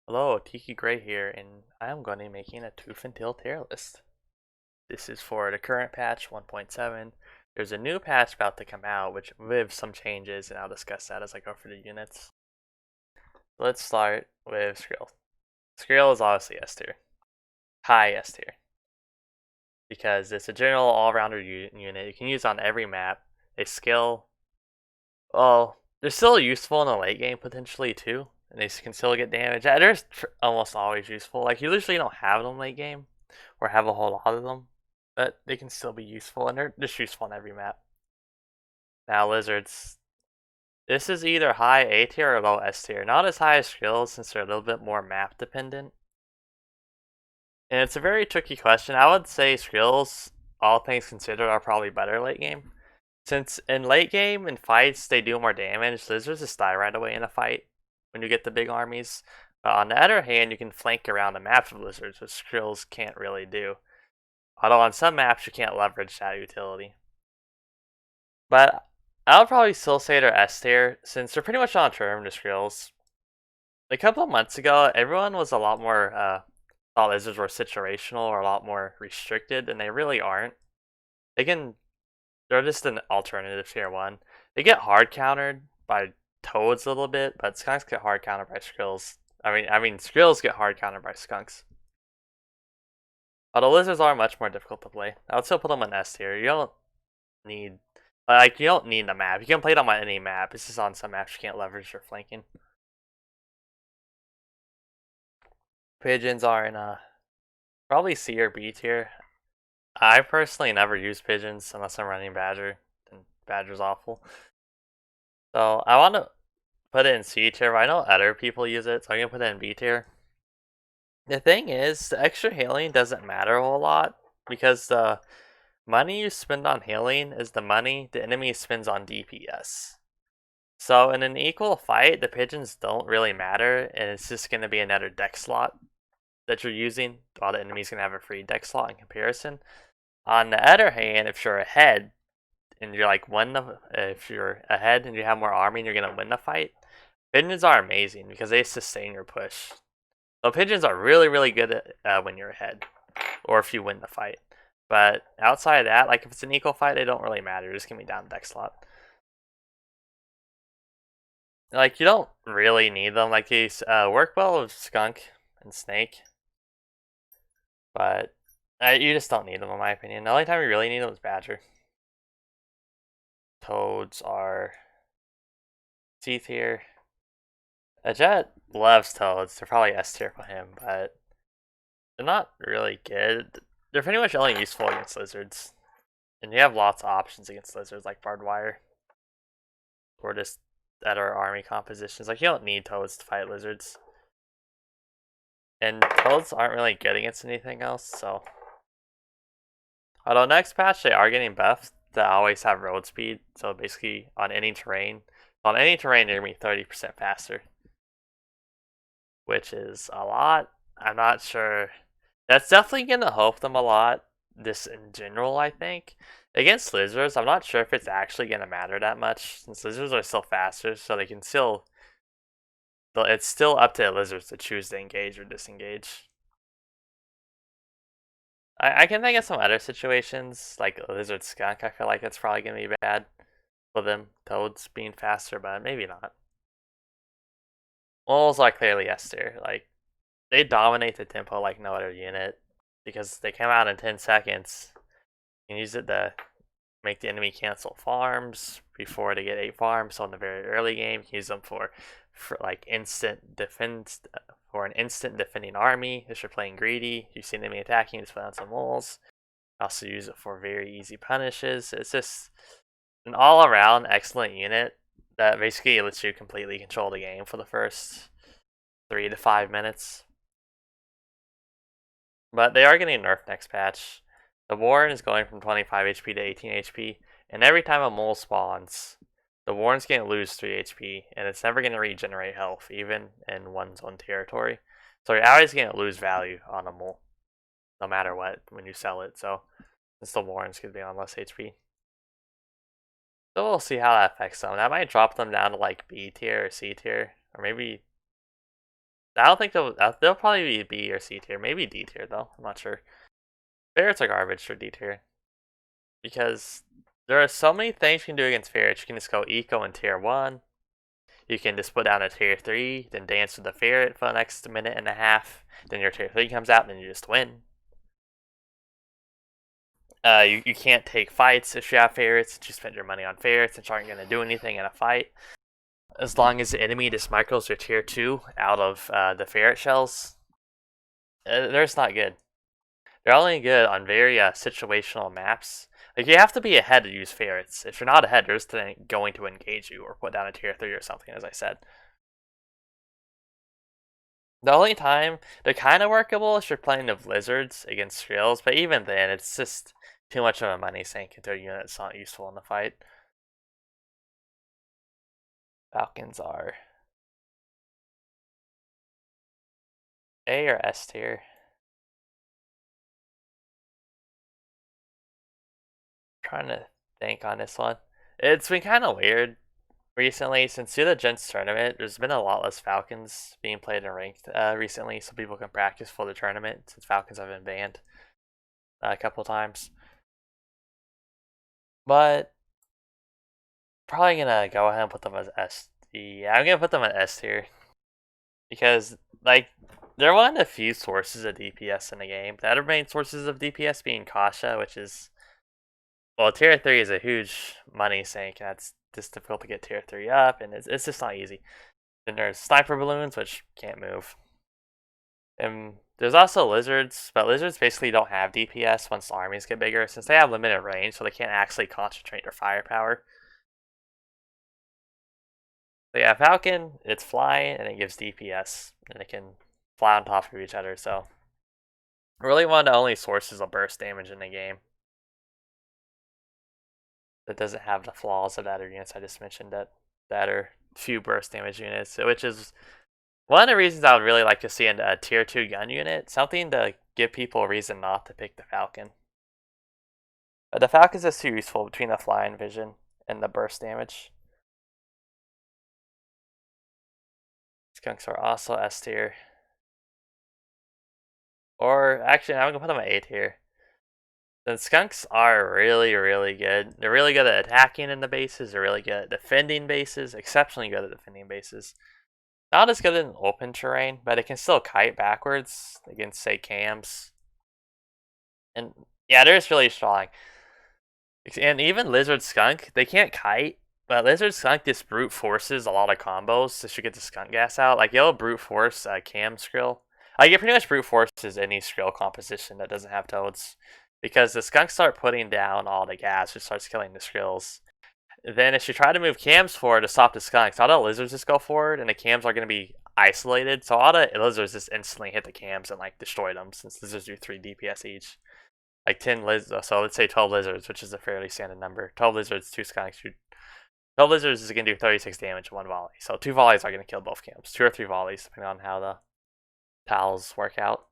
Hello, Tiki Gray here, and I am going to be making a Tooth and Tail tier list. This is for the current patch 1.7. There's a new patch about to come out, which with some changes, and I'll discuss that as I go through the units. Let's start with Skrill. Skrill is obviously S tier, high S tier, because it's a general all-rounder unit you can use on every map. They skill, well, they're still useful in the late game potentially too, and they can still get damage. They're almost always useful. Like you usually don't have them late game, or have a whole lot of them, but they can still be useful, and they're just useful on every map. Now lizards, this is either high A tier or low S tier. Not as high as skills since they're a little bit more map dependent, and it's a very tricky question. I would say skills, all things considered, are probably better late game. Since in late game and fights they do more damage, lizards just die right away in a fight when you get the big armies. But on the other hand, you can flank around the map of lizards, which skills can't really do. Although on some maps you can't leverage that utility. But I'll probably still say they're S tier, since they're pretty much on term to skills. A couple of months ago, everyone was a lot more thought lizards were situational or a lot more restricted, and they really aren't. They can They're just an alternative tier one. They get hard countered by toads a little bit, but skunks get hard countered by skrills. I mean, skrills get hard countered by skunks. But the lizards are much more difficult to play. I would still put them in S tier. Need you don't need the map. You can play them on any map. It's just on some maps you can't leverage your flanking. Pigeons are in probably C or B tier. I personally never use pigeons unless I'm running Badger, and Badger's awful. So I want to put it in C tier, but I know other people use it, so I'm gonna put it in B tier. The thing is, the extra healing doesn't matter a whole lot because the money you spend on healing is the money the enemy spends on DPS. So in an equal fight, the pigeons don't really matter, and it's just gonna be another deck slot that you're using, while the enemy's gonna have a free deck slot in comparison. On the other hand, if you're ahead and you're like if you're ahead and you have more army and you're gonna win the fight, pigeons are amazing because they sustain your push. So pigeons are really, really good at when you're ahead, or if you win the fight. But outside of that, like if it's an equal fight, they don't really matter. Just give me down deck slot. Like you don't really need them. Like these work well with skunk and snake, but you just don't need them in my opinion. The only time you really need them is badger. Toads are C tier. A jet loves toads. They're probably S tier for him, but they're not really good. They're pretty much only useful against lizards. And you have lots of options against lizards like barbed wire. Or just other army compositions. Like you don't need toads to fight lizards. And toads aren't really good against anything else, so. Although next patch they are getting buffed to always have road speed. So basically on any terrain. They're gonna be 30% faster. Which is a lot. I'm not sure. That's definitely gonna help them a lot. This in general, I think. Against lizards, I'm not sure if it's actually gonna matter that much, since lizards are still faster, so they can still. It's still up to lizards to choose to engage or disengage. I can think of some other situations, like a lizard skunk. I feel like it's probably gonna be bad for them. Toads being faster, but maybe not. Moles are clearly S tier. Like they dominate the tempo like no other unit because they come out in 10 seconds. You can use it to make the enemy cancel farms before they get 8 farms. So in the very early game, you can use them for like instant defense, for an instant defending army. If you're playing greedy, you see an enemy attacking, just put on some moles. Also use it for very easy punishes. It's just an all around excellent unit that basically lets you completely control the game for the first 3 to 5 minutes. But they are getting nerfed next patch. The Warren is going from 25 HP to 18 HP, and every time a mole spawns, the Warren's going to lose 3 HP, and it's never going to regenerate health, even in one's own territory. So you're always going to lose value on a mole, no matter what, when you sell it. So since the Warren's going to be on less HP. So we'll see how that affects them. That might drop them down to like B tier or C tier, or maybe I don't think they'll probably be B or C tier, maybe D tier though. I'm not sure. Ferrets are garbage for D tier because there are so many things you can do against ferrets. You can just go eco in tier 1. You can just put down a tier 3, then dance with the ferret for the next minute and a half. Then your tier 3 comes out, and then you just win. You can't take fights if you have ferrets. You spend your money on ferrets, which aren't going to do anything in a fight. As long as the enemy just micros your tier 2 out of the ferret shells, they're just not good. They're only good on very situational maps. Like, you have to be ahead to use ferrets. If you're not ahead, they're just going to engage you or put down a tier 3 or something, as I said. The only time they're kind of workable is you're playing with lizards against skrills, but even then, it's just too much of a money sink into a unit that's not useful in the fight. Falcons are A or S tier. Trying to think on this one. It's been kind of weird recently since the Gents tournament. There's been a lot less Falcons being played in ranked recently, so people can practice for the tournament since Falcons have been banned a couple times. But probably gonna go ahead and put them as S. Yeah, I'm gonna put them at S tier because like they're one of the few sources of DPS in the game. The other main sources of DPS being Kasha, which is tier 3 is a huge money sink, and that's just difficult to get tier 3 up, and it's just not easy. Then there's sniper balloons, which can't move. And there's also lizards, but lizards basically don't have DPS once the armies get bigger, since they have limited range, so they can't actually concentrate their firepower. So yeah, Falcon, it's flying, and it gives DPS, and it can fly on top of each other, so really one of the only sources of burst damage in the game that doesn't have the flaws of the other units I just mentioned that are few burst damage units, which is one of the reasons I would really like to see in a tier 2 gun unit, something to give people a reason not to pick the Falcon. But the Falcon's is too useful between the flying vision and the burst damage. Skunks are also S tier. Or actually, I'm gonna put them at A tier. The skunks are really, really good. They're really good at attacking in the bases. They're really good at defending bases. Exceptionally good at defending bases. Not as good in open terrain, but it can still kite backwards against, say, cams. And yeah, they're just really strong. And even Lizard Skunk, they can't kite, but Lizard Skunk just brute forces a lot of combos just to get the skunk gas out. Like, you'll brute force cam Skrill. Like, it pretty much brute forces any Skrill composition that doesn't have toads. Because the skunks start putting down all the gas, which starts killing the Skrills. Then if you try to move cams forward to stop the skunks, all the lizards just go forward, and the cams are going to be isolated. So all the lizards just instantly hit the cams and like destroy them, since lizards do 3 DPS each. Like 10 lizards, so let's say 12 lizards, which is a fairly standard number. 12 lizards, 2 skunks. 12 lizards is going to do 36 damage in 1 volley. So 2 volleys are going to kill both cams. 2 or 3 volleys, depending on how the towels work out.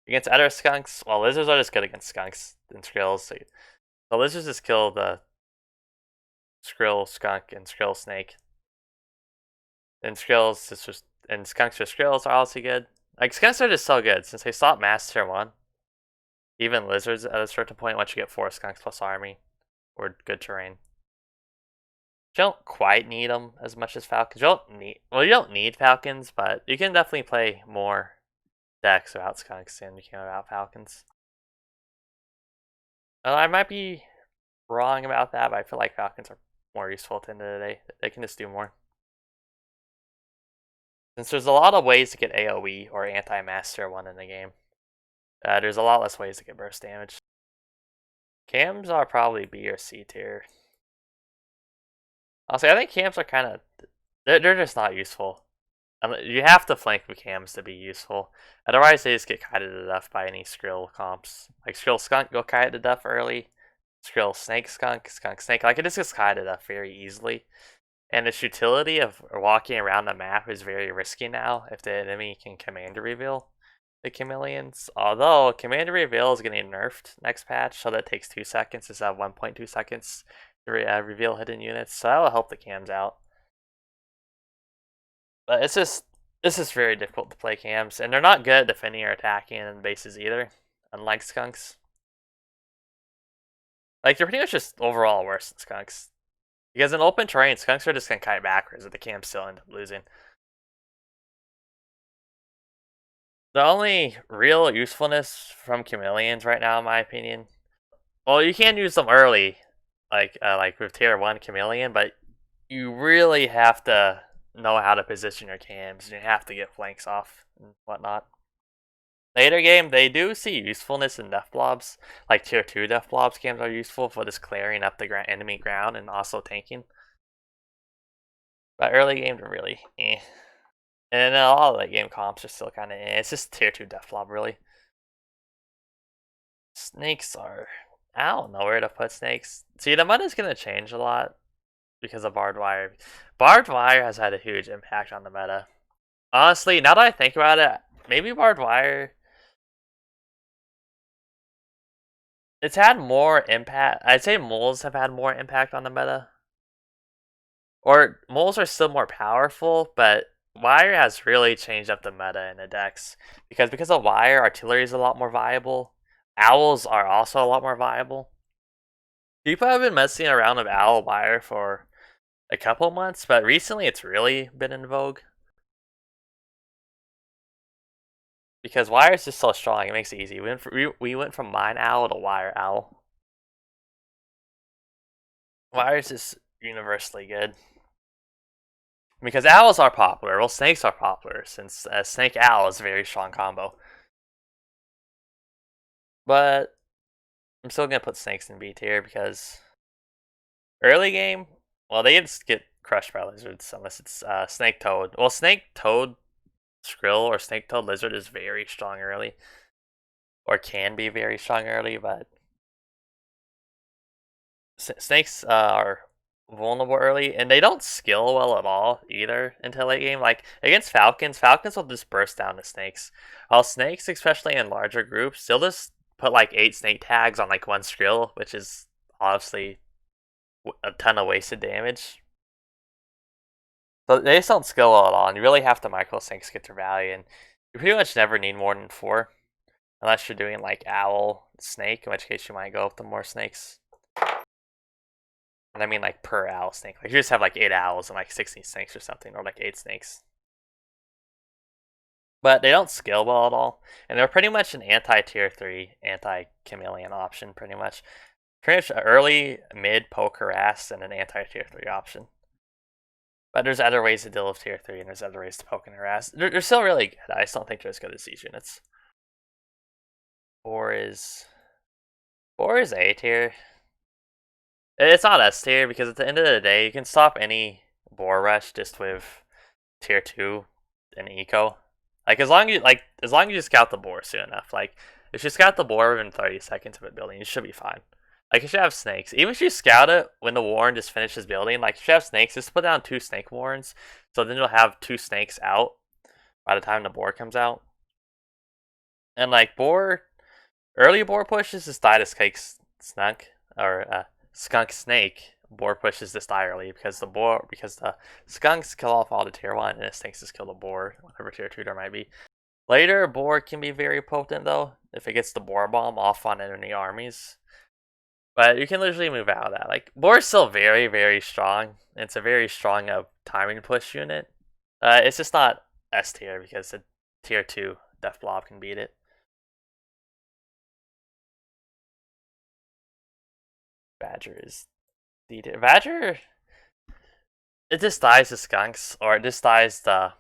Against other skunks, well, lizards are just good against skunks and skrills. So the lizards just kill the Skrill, skunk, and Skrill snake. And skrills just and skunks or skrills are also good. Like, skunks are just so good since they stop mass tier 1. Even lizards at a certain point, once you get 4 skunks plus army or good terrain. You don't quite need them as much as falcons. You don't need falcons, but you can definitely play more decks without skunks than you can without falcons. I might be wrong about that, but I feel like falcons are more useful at the end of the day. They can just do more. Since there's a lot of ways to get AoE or anti-master 1 in the game, there's a lot less ways to get burst damage. Cams are probably B or C tier. I'll say I think cams are kind of they're just not useful. You have to flank with cams to be useful. Otherwise, they just get kited to death by any Skrill comps. Like Skrill Skunk go kite to death early. Skrill Snake Skunk, Skunk Snake. Like, it just gets kited to death very easily. And its utility of walking around the map is very risky now if the enemy can Commander Reveal the Chameleons. Although, Commander Reveal is getting nerfed next patch, so that takes 2 seconds instead of 1.2 seconds to reveal hidden units. So that will help the cams out. But it's This is very difficult to play camps, and they're not good at defending or attacking in bases either, unlike skunks. Like, they're pretty much just overall worse than skunks. Because in open terrain, skunks are just gonna kite backwards, but the camps still end up losing. The only real usefulness from chameleons right now, in my opinion, well, you can use them early, like with tier 1 chameleon, but you really have to know how to position your cams, and you have to get flanks off and whatnot. Later game, they do see usefulness in death blobs. Like tier 2 death blobs cams are useful for just clearing up the enemy ground and also tanking. But early game, they're really eh. And a lot of late game comps are still kind of eh. It's just tier 2 death blob, really. Snakes are... I don't know where to put snakes. See, the meta is going to change a lot because of barbed wire. Barbed wire has had a huge impact on the meta. Honestly, now that I think about it, maybe barbed wire... It's had more impact. I'd say moles have had more impact on the meta. Or moles are still more powerful, but wire has really changed up the meta in the decks. Because of wire, artillery is a lot more viable. Owls are also a lot more viable. People have been messing around with owl wire for a couple months, but recently it's really been in vogue. Because wire is just so strong, it makes it easy. We went from mine owl to wire owl. Wire is just universally good. Because owls are popular, well, snakes are popular, since snake owl is a very strong combo. But I'm still gonna put snakes in B tier because early game, well, they just get crushed by lizards unless it's snake toad. Well, snake toad skrill or snake toad lizard is very strong early, or can be very strong early, but snakes are vulnerable early, and they don't skill well at all either until late game. Like against falcons, falcons will just burst down to snakes. While snakes, especially in larger groups, they'll just put like 8 snake tags on like one skrill, which is obviously a ton of wasted damage. So they just don't skill well at all, and you really have to micro snakes to get their value, and you pretty much never need more than 4. Unless you're doing like owl, snake, in which case you might go up to more snakes. And I mean like per owl snake. Like you just have like 8 owls and like 16 snakes or something, or like 8 snakes. But they don't scale well at all. And they're pretty much an anti-tier 3, anti-chameleon option, pretty much. Pretty much early, mid, poke, harass, and an anti-tier 3 option. But there's other ways to deal with tier 3, and there's other ways to poke and harass. They're still really good. I just don't think they're as good as these units. 4 is A tier. It's not S tier because at the end of the day, you can stop any boar rush just with tier 2 and eco. Like as long as you scout the boar soon enough. Like if you scout the boar within 30 seconds of it building, you should be fine. Like if you have snakes, even if you scout it when the warren just finishes building, like if you have snakes, just put down 2 snake warrens. So then you'll have 2 snakes out by the time the boar comes out. And like early boar pushes just die to skunk or skunk snake. Boar pushes this die early because the skunks kill off all the tier 1 and the snakes just kill the boar, whatever tier 2 there might be. Later, boar can be very potent though, if it gets the boar bomb off on enemy armies. But you can literally move out of that. Like boar is still very, very strong. It's a very strong timing push unit. It's just not S tier because the tier 2 death blob can beat it. Badger is D tier. Badger, it just dies the skunks, or it just dies the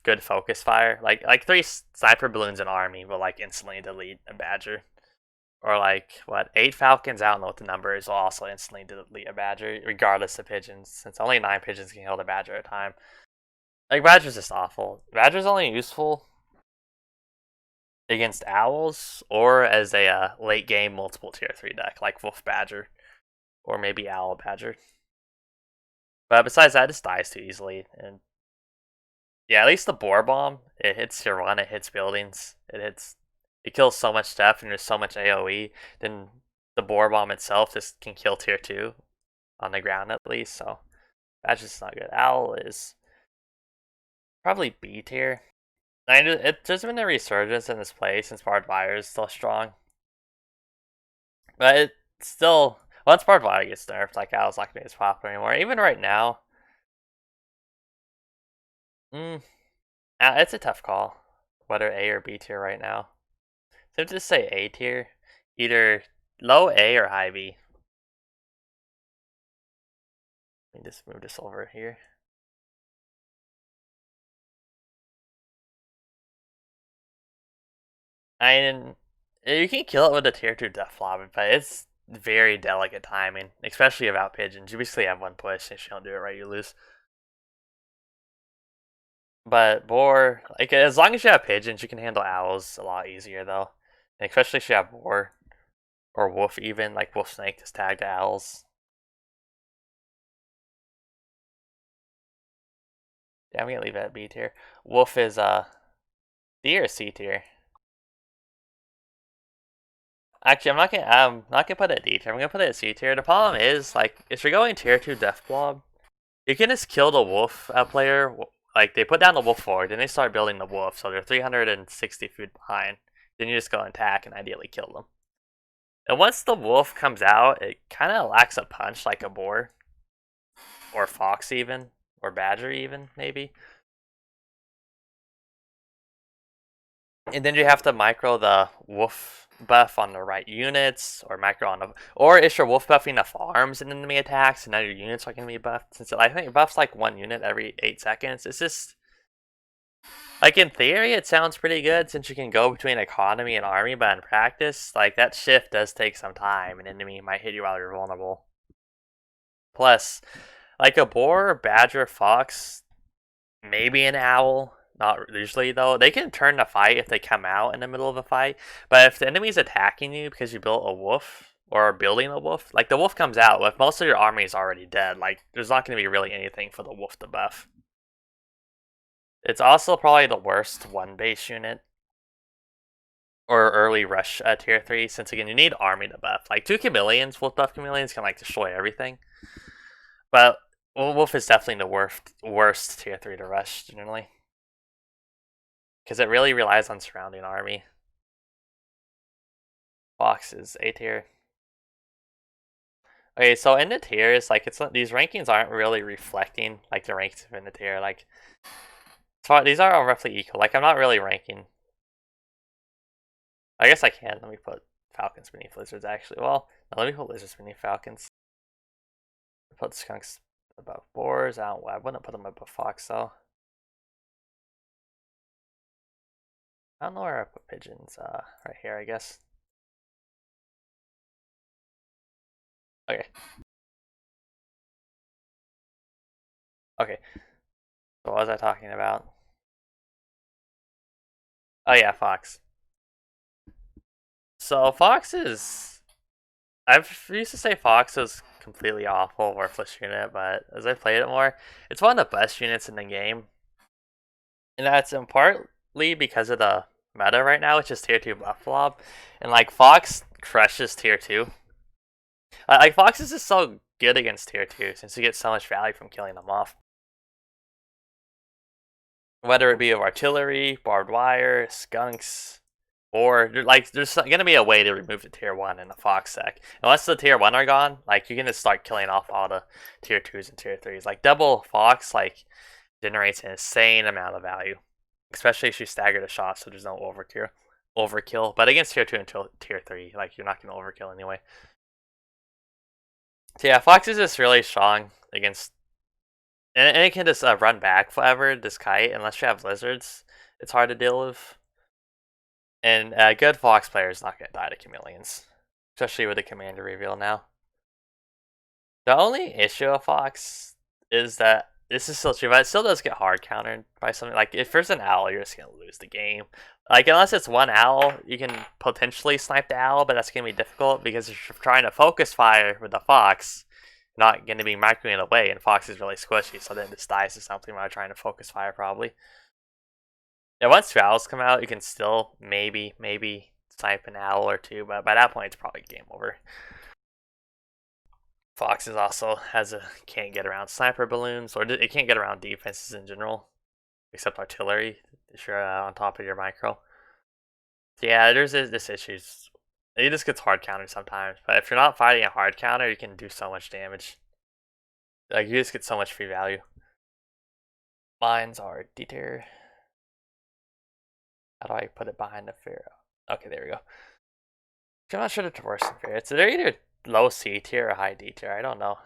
good focus fire. Like 3 sniper balloons in army will like instantly delete a badger. Or like what, 8 falcons, I don't know what the number is, will also instantly delete a badger, regardless of pigeons, since only 9 pigeons can kill the badger at a time. Like badger's just awful. Badger's only useful against owls or as a late game multiple tier 3 deck, like Wolf Badger. Or maybe Owl Badger. But besides that, it just dies too easily. And yeah, at least the Boar Bomb, it hits tier 1, it hits buildings, it kills so much stuff and there's so much AoE, then the Boar Bomb itself just can kill tier 2 on the ground at least, so that's just not good. Owl is Probably B tier. There's been a resurgence in this play since Barbed Wire is still strong. But it's still, once Barbed Wire gets nerfed, like Owl's not going to be as popular anymore. Even right now, it's a tough call whether A or B tier right now. So just say A tier, either low A or high B. Let me just move this over here. You can kill it with a tier 2 Death Blob, but it's very delicate timing, especially about pigeons. You basically have one push, and if you don't do it right, you lose. But boar, like as long as you have pigeons, you can handle owls a lot easier though. And especially if you have boar or wolf, even like wolf snake is tagged to owls. Yeah, I'm gonna leave it at B tier. Wolf is D or C tier. Actually, I'm not gonna put it at D tier. I'm gonna put it at C tier. The problem is, like, if you're going tier 2 Death Blob, you can just kill the wolf player. Like, they put down the wolf forward, then they start building the wolf, so they're 360 feet behind. Then you just go and attack and ideally kill them. And once the wolf comes out, it kind of lacks a punch like a boar. Or fox even. Or badger even, maybe. And then you have to micro the wolf buff on the right units, or micro on the, or if you're wolf buffing the farms and enemy attacks, and now your units are going to be buffed. Since I think it buffs like one unit every 8 seconds, it's just like in theory it sounds pretty good since you can go between economy and army, but in practice, like that shift does take some time, and enemy might hit you while you're vulnerable. Plus, like a boar, badger, fox, maybe an owl. Not usually though. They can turn the fight if they come out in the middle of a fight. But if the enemy's attacking you because you built a wolf or are building a wolf, like the wolf comes out, if most of your army is already dead, like there's not going to be really anything for the wolf to buff. It's also probably the worst one base unit or early rush tier 3, since again you need army to buff. Like 2 chameleons, wolf buff chameleons can like destroy everything. But wolf is definitely the worst tier 3 to rush generally. Because it really relies on surrounding army. Fox is A tier. Okay, so in the tiers, like these rankings aren't really reflecting like the ranks in the tier. Like these are all roughly equal. Like I'm not really ranking. I guess I can. Let me put falcons beneath lizards. Actually, well, no, let me put lizards beneath falcons. Put skunks above boars. I wouldn't put them above fox though. I don't know where I put pigeons. Right here, I guess. Okay. Okay. So what was I talking about? Oh yeah, fox. So fox is. I've used to say fox is completely awful, worthless unit, but as I played it more, it's one of the best units in the game. And that's in partly because of the meta right now, which is tier 2 buff blob. And like Fox crushes tier 2. Like Fox is just so good against tier 2 since you get so much value from killing them off. Whether it be of artillery, barbed wire, skunks, or like there's gonna be a way to remove the tier 1 in the Fox deck. And once the tier 1 are gone, like you can just start killing off all the tier 2s and tier 3s. Like double Fox like generates an insane amount of value. Especially if you stagger the shots so there's no overkill. But against tier 2 and tier 3, like you're not gonna overkill anyway. So yeah, Fox is just really strong against, and it can just run back forever, this kite, unless you have lizards. It's hard to deal with. And a good Fox player is not going to die to chameleons. Especially with the commander reveal now. The only issue of Fox is that this is still true, but it still does get hard countered by something. Like, if there's an owl, you're just going to lose the game. Like, unless it's one owl, you can potentially snipe the owl, but that's going to be difficult because if you're trying to focus fire with the Fox, not going to be microing it away, and Fox is really squishy, so then this dies to something while trying to focus fire, probably. Yeah, once two owls come out, you can still maybe snipe an owl or two, but by that point, it's probably game over. Fox is also can't get around sniper balloons, or it can't get around defenses in general. except artillery if you're on top of your micro. Yeah, there's this issue. It just gets hard countered sometimes, but if you're not fighting a hard counter, you can do so much damage. Like, you just get so much free value. Mines are D tier. How do I put it behind the Pharaoh? Okay, there we go. I'm not sure the Traverse and Pharaoh. They're either low C tier or high D tier. I don't know.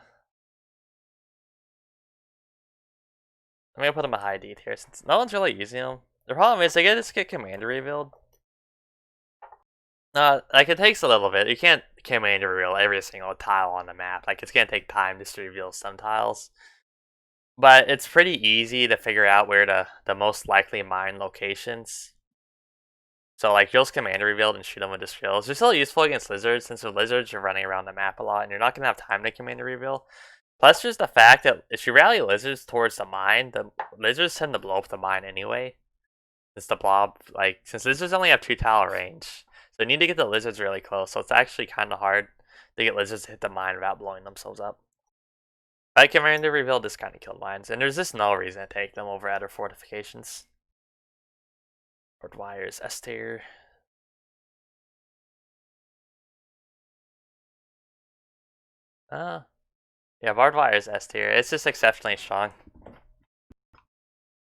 I'm gonna put them a high D tier since no one's really using them. The problem is they just get commander rebuild. Like it takes a little bit. You can't commander reveal every single tile on the map. Like it's gonna take time just to reveal some tiles. But it's pretty easy to figure out where the most likely mine locations. So like you'll just commander reveal and shoot them with the drills. They're still useful against lizards since with lizards you're running around the map a lot and you're not gonna have time to commander reveal. Plus just the fact that if you rally lizards towards the mine, the lizards tend to blow up the mine anyway. Since the blob, like since lizards only have 2 tile range. So you need to get the lizards really close. So it's actually kinda hard to get lizards to hit the mine without blowing themselves up. I commander reveal just kinda killed mines, and there's just no reason to take them over outer fortifications. Barbed wires, S tier. Yeah, barbed wire is S tier. It's just exceptionally strong.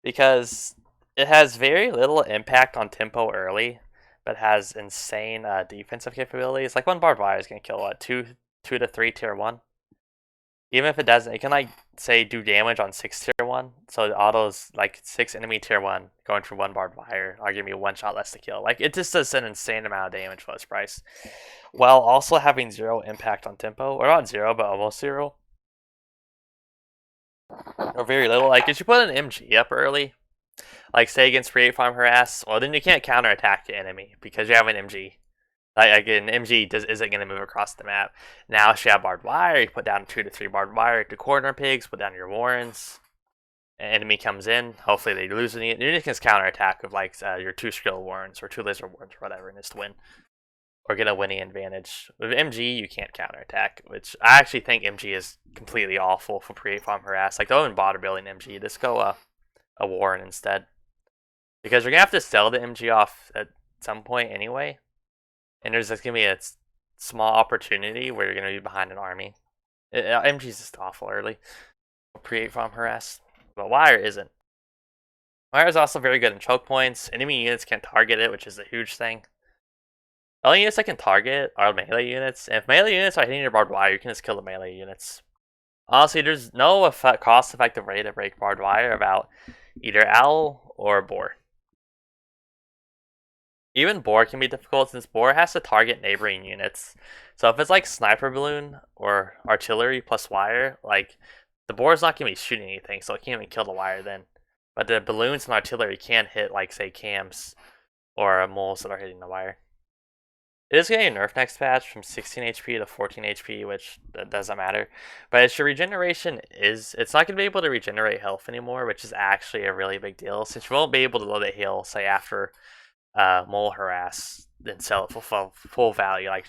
Because it has very little impact on tempo early, but has insane defensive capabilities. Like one barbed wire is gonna kill what, 2 to 3 tier 1? Even if it doesn't, it can like say do damage on 6 tier 1. So the autos like 6 enemy tier 1 going for 1 barbed wire are giving me 1 shot less to kill. Like it just does an insane amount of damage for this price. While also having 0 impact on tempo. Or not 0, but almost 0. Or very little. Like if you put an MG up early, like say against Create Farm Harass, well then you can't counterattack the enemy because you have an MG. Like an MG isn't going to move across the map. Now if you have barbed wire, you put down 2 to 3 barbed wire to corner pigs, put down your warrens. An enemy comes in, hopefully they lose any. You just can counterattack with like your 2 skill warrens or 2 lizard warrens or whatever and just win. Or get a winning advantage. With MG, you can't counterattack, which I actually think MG is completely awful for Create Farm Harass. Like, don't even bother building MG. Just go a Warren instead. Because you're going to have to sell the MG off at some point anyway. And there's just going to be a small opportunity where you're going to be behind an army. MG is just awful early. Create Farm Harass. But Wire isn't. Wire is also very good in choke points. Enemy units can't target it, which is a huge thing. The only units I can target are melee units. And if melee units are hitting your barbed wire, you can just kill the melee units. Honestly, there's no cost-effective way to break barbed wire about either Owl or Boar. Even Boar can be difficult since Boar has to target neighboring units. So if it's like Sniper Balloon or Artillery plus Wire, like the Boar's not going to be shooting anything, so it can't even kill the Wire then. But the Balloons and Artillery can hit like say cams or moles that are hitting the Wire. It is getting a nerf next patch from 16 HP to 14 HP, which doesn't matter. But its regeneration it's not going to be able to regenerate health anymore, which is actually a really big deal, since you won't be able to load a heal, say, after Mole Harass, then sell it for full value. Like,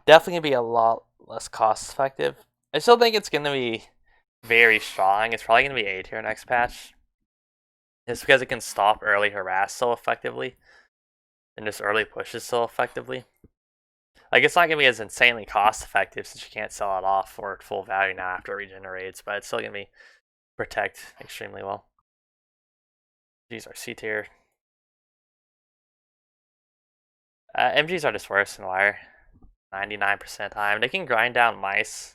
definitely going to be a lot less cost effective. I still think it's going to be very strong. It's probably going to be A tier next patch. It's because it can stop early harass so effectively. And just early pushes so effectively. Like, it's not going to be as insanely cost effective since you can't sell it off for full value now after it regenerates, but it's still going to be protect extremely well. These are C tier. MGs are just worse than Wire. 99% of the time. They can grind down mice.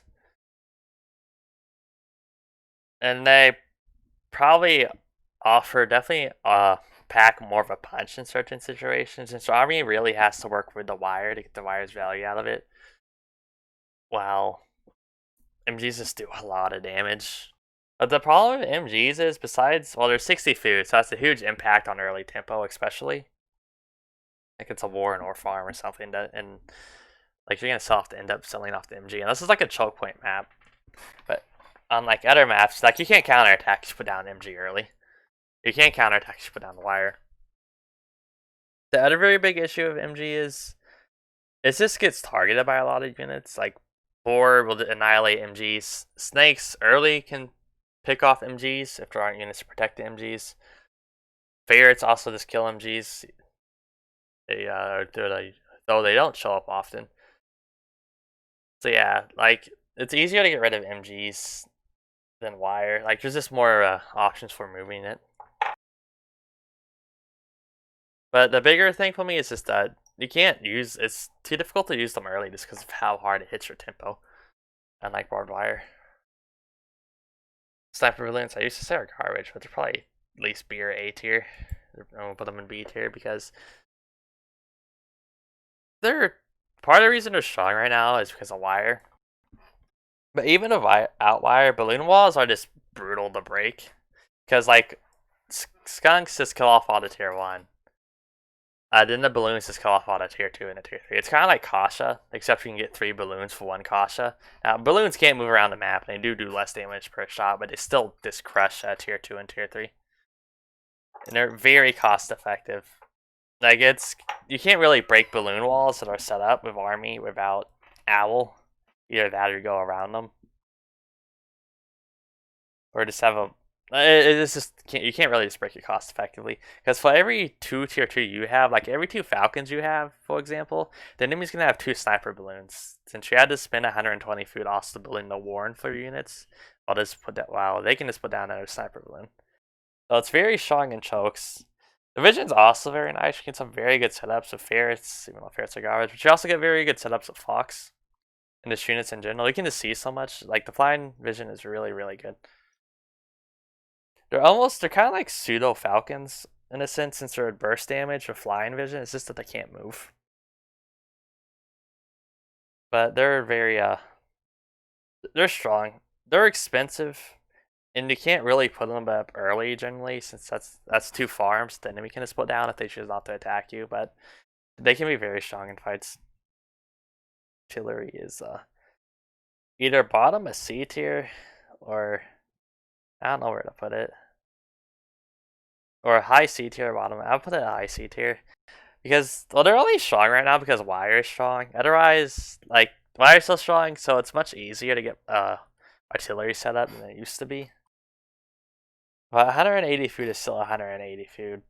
And they probably offer definitely pack more of a punch in certain situations, and so army really has to work with the Wire to get the Wire's value out of it. Wow. MGs just do a lot of damage. But the problem with MGs is, besides, well, there's 60 food, so that's a huge impact on early tempo, especially. Like it's a Warren or farm or something, and like you're gonna end up selling off the MG. And this is like a choke point map. But on like other maps, like you can't counterattack if you put down MG early. You can't counterattack if you put down the Wire. The other very big issue of MG is it just gets targeted by a lot of units. Like Boar will annihilate MGs. Snakes early can pick off MGs if there aren't units to protect the MGs. Ferrets also just kill MGs. Though they don't show up often. So yeah, like it's easier to get rid of MGs than wire. Like there's just more options for moving it. But the bigger thing for me is just that you can't use. It's too difficult to use them early just because of how hard it hits your tempo. Unlike barbed wire, sniper balloons I used to say are garbage, but they're probably at least B or A tier. I'm gonna put them in B tier because they're part of the reason they're strong right now is because of wire. But even if outwire balloon walls are just brutal to break because like skunks just kill off all the tier 1. Then the balloons just kill off all the tier 2 and the tier 3. It's kind of like Kasha, except you can get 3 balloons for 1 Kasha. Now, balloons can't move around the map, and they do less damage per shot, but they still just crush tier 2 and tier 3. And they're very cost effective. Like, you can't really break balloon walls that are set up with Army without Owl. Either that or you go around them. Or just have a it's just you can't really just break it cost effectively because for every 2 tier 2 you have, like every 2 Falcons you have, for example, the enemy's gonna have 2 sniper balloons. Since you had to spend 120 food also to balloon the Warren for your units, I'll just put that. Wow, they can just put down another sniper balloon. So it's very strong in chokes. The Vision's also very nice. You get some very good setups with Ferrets, even though Ferrets are garbage, but you also get very good setups with Fox and just units in general. You can just see so much. Like the Flying Vision is really, really good. They're kind of like pseudo Falcons in a sense, since they're burst damage with flying vision. It's just that they can't move. But they're they're strong. They're expensive, and you can't really put them up early generally, since that's 2 farms. The enemy can just put down if they choose not to attack you. But they can be very strong in fights. Artillery is either bottom a C tier, or I don't know where to put it. Or a high C tier, bottom. I'll put it a high C tier. Because, well, they're only strong right now because Wire is strong. Otherwise, like, Wire's still strong, so it's much easier to get artillery set up than it used to be. But 180 food is still 180 food.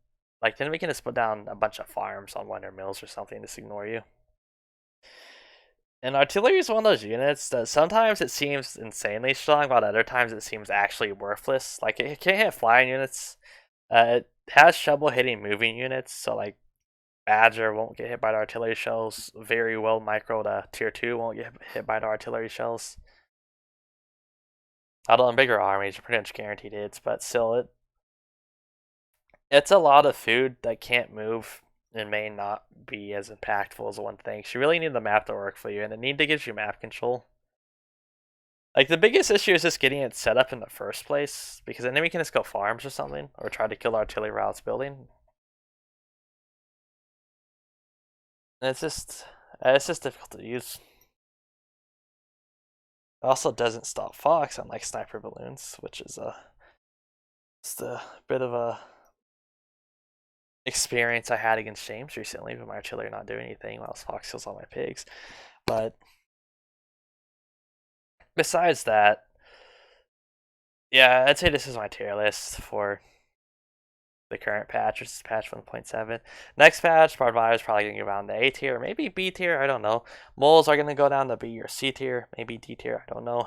Like, then we can just put down a bunch of farms on Wonder Mills or something, just ignore you. And artillery is one of those units that sometimes it seems insanely strong, while other times it seems actually worthless. Like, it can't hit flying units. It has trouble hitting moving units, so like Badger won't get hit by the artillery shells. Very well micro to tier 2 won't get hit by the artillery shells. Although in bigger armies, you're pretty much guaranteed hits, but still, it's a lot of food that can't move and may not be as impactful as one thinks. You really need the map to work for you, and the need to gives you map control. Like, the biggest issue is just getting it set up in the first place, because then we can just go farms or something, or try to kill artillery routes building. And it's just difficult to use. It also doesn't stop Fox, unlike sniper balloons, which is just a bit of a experience I had against James recently with my artillery not doing anything while Fox kills all my pigs. But besides that, yeah, I'd say this is my tier list for the current patch, which is patch 1.7. Next patch, barbed wire is probably going to go down to A tier, or maybe B tier, I don't know. Moles are going to go down to B or C tier, maybe D tier, I don't know.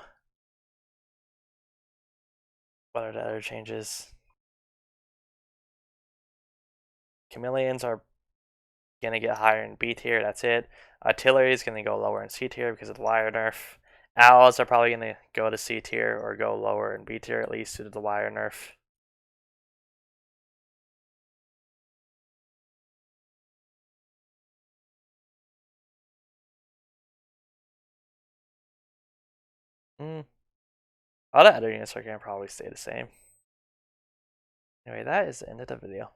What are the other changes? Chameleons are going to get higher in B tier, that's it. Artillery is going to go lower in C tier because of the wire nerf. Owls are probably going to go to C tier or go lower in B tier, at least due to the wire nerf. All the other units are going to probably stay the same. Anyway, that is the end of the video.